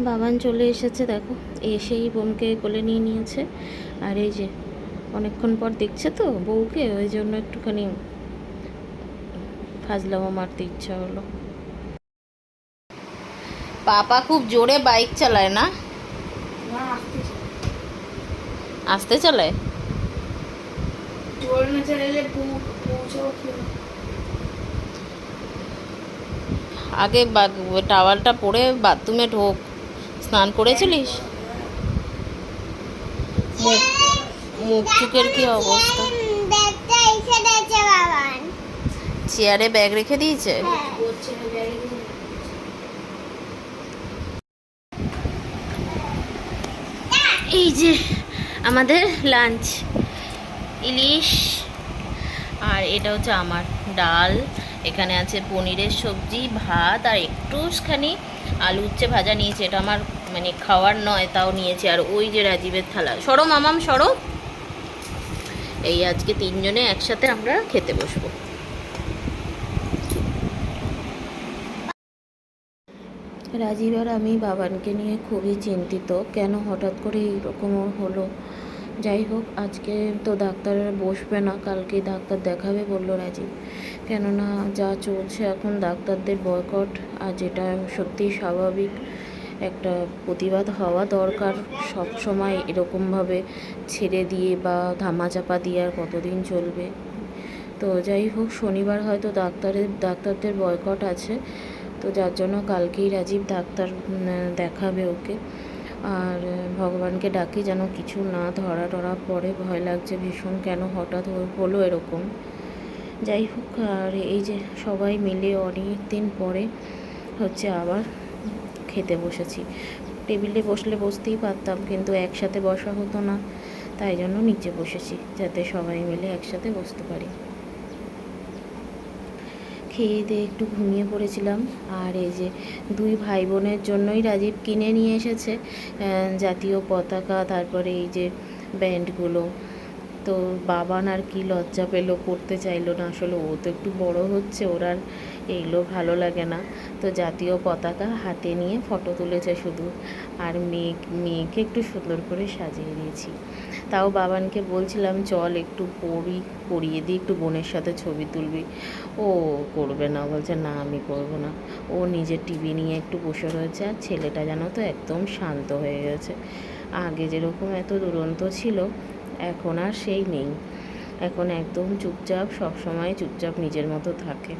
বাবান চলে এসেছে, দেখো এসেই বোনকে কোলে নিয়ে নিয়েছে। আর এই যে অনেকক্ষণ পর দেখছে তো বউকে, ওই জন্য একটুখানি ফাজলামো মারতে ইচ্ছা হলো। পাপা খুব জোরে বাইক চালায় না? আস্তে চালায়। আগে টাওয়ালটা পরে বাথরুমে ঢোক। স্নান করেছিলিস? মুখ চুকের কি অবস্থা? চেয়ারে ব্যাগ রেখে দিয়েছে। এই যে আমাদের লাঞ্চ, ইলিশ, আর এটা হচ্ছে আমার ডাল, এখানে আছে পনিরের সবজি, ভাত, আর একটুখানি আলু উচ্ছে ভাজা নিয়েছি। এটা আমার মানে খাওয়ার নয়, তাও নিয়েছি। আর ওই যে রাজীবের থালা, সরো মামাম সরো। এই আজকে তিনজনে একসাথে আমরা খেতে বসবো। রাজীব আর আমি বাবানকে নিয়ে খুবই চিন্তিত, কেন হঠাৎ করে এইরকম হলো। যাই হোক, আজকে তো ডাক্তার বসবে না, কালকে ডাক্তার দেখাবে বললো রাজীব। কেননা যা চলছে এখন ডাক্তারদের বয়কট, আর যেটা সত্যিই স্বাভাবিক, একটা প্রতিবাদ হওয়া দরকার। সব সময় এরকমভাবে ছেড়ে দিয়ে বা ধামাচাপা দিয়ে আর কতদিন চলবে। তো যাই হোক, শনিবার হয়তো ডাক্তারদের বয়কট আছে, তো যার জন্য কালকেই রাজীব ডাক্তার দেখাবে ওকে। আর ভগবানকে ডাকি যেন কিছু না ধরা টরা পড়ে, ভয় লাগছে ভীষণ, কেন হঠাৎ হলো এরকম। যাই হোক, আর এই যে সবাই মিলে অনেক দিন পরে হচ্ছে আবার খেতে বসেছি। টেবিলে বসলে বসতেই পারতাম, কিন্তু একসাথে বসা হতো না, তাই জন্য নিচে বসেছি যাতে সবাই মিলে একসাথে বসতে পারি। খেয়ে দিয়ে একটু ঘুমিয়ে পড়েছিলাম। আর এই যে দুই ভাই বোনের জন্যই রাজীব কিনে নিয়ে এসেছে জাতীয় পতাকা, তারপরে এই যে ব্যান্ডগুলো। তো বাবান আর কি লজ্জা পেলো, পড়তে চাইলো না। আসলে ও তো একটু বড় হচ্ছে, ওর আর এইগুলো ভালো লাগে না। তো জাতীয় পতাকা হাতে নিয়ে ফটো তুলেছে শুধু, আর মেয়েকে একটু সুন্দর করে সাজিয়ে দিয়েছি। তাও বাবানকে বলছিলাম চল একটু পরিয়ে দিই, একটু বোনের সাথে ছবি তুলবি। ও করবে না, বলছে না আমি করব না। ও নিজের টিভি নিয়ে একটু বসে রয়েছে। আর ছেলেটা জানো তো একদম শান্ত হয়ে গেছে। আগে যেরকম এত দুরন্ত ছিল, এখন আর সেই নেই। এখন একদম চুপচাপ, সব সময় চুপচাপ নিজের মতো থাকে।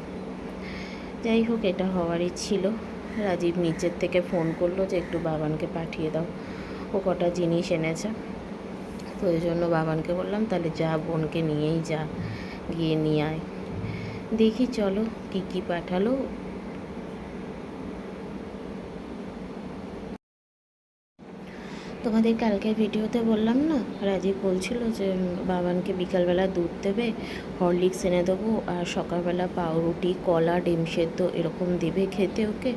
যাই হোক, এটা হওয়ারই ছিল। রাজীব নিচের থেকে ফোন করলো যে একটু বাবানকে পাঠিয়ে দাও, ও কটা জিনিস এনেছে। তো ওই জন্য বাবানকে বললাম তাহলে যা, বোনকে নিয়েই যা, গিয়ে নিয়ে আয়। দেখি চলো কী কী পাঠালো। তোমাদের কালকের ভিডিওতে বললাম না, রাজীব বলছিল যে বাবানকে বিকালবেলা দুধ দেবে, হরলিক্স এনে দেবো, আর সকালবেলা পাউরুটি, কলা, ডিম সেদ্ধ এরকম দেবে খেতে ওকে।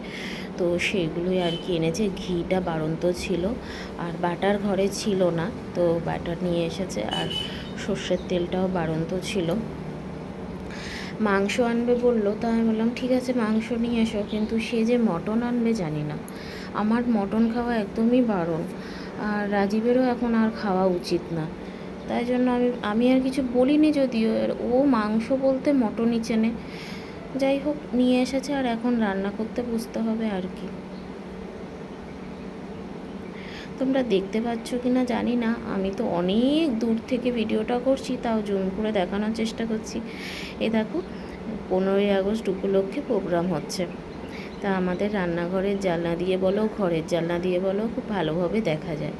তো সেগুলোই আর কি এনেছে। ঘিটা বাড়ন্ত ছিল, আর বাটার ঘরে ছিল না, তো বাটার নিয়ে এসেছে। আর সর্ষের তেলটাও বাড়ন্ত ছিল। মাংস আনবে বললো, তা আমি বললাম ঠিক আছে মাংস নিয়ে এসো, কিন্তু সে যে মটন আনবে জানি না। আমার মটন খাওয়া একদমই বারণ, আর রাজীবেরও এখন আর খাওয়া উচিত না। তাই জন্য আমি আর কিছু বলিনি, যদিও ও মাংস বলতে মটনই চেনে। যাই হোক, নিয়ে এসেছে, আর এখন রান্না করতে বসতে হবে আর কি। তোমরা দেখতে পাচ্ছ কি না জানি না, আমি তো অনেক দূর থেকে ভিডিওটা করছি, তাও জুম করে দেখানোর চেষ্টা করছি। এ দেখো, 15ই আগস্ট উপলক্ষে প্রোগ্রাম হচ্ছে। তা আমাদের রান্নাঘরের জানলা দিয়ে বলো, ঘরের জানলা দিয়ে বলো, খুব ভালোভাবে দেখা যায়।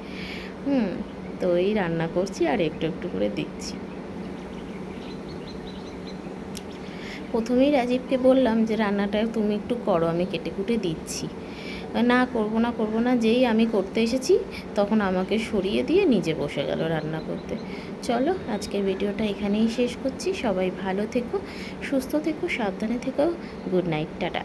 তো এই রান্না করছি আর একটু একটু করে দেখছি। প্রথমেই রাজীবকে বললাম যে রান্নাটা তুমি একটু করো, আমি কেটে কুটে দিচ্ছি। না করবো না, যেই আমি করতে এসেছি তখন আমাকে সরিয়ে দিয়ে নিজে বসে গেল রান্না করতে। চলো আজকের ভিডিওটা এখানেই শেষ করছি। সবাই ভালো থেকো, সুস্থ থেকো, সাবধানে থেকো। Good night, tata.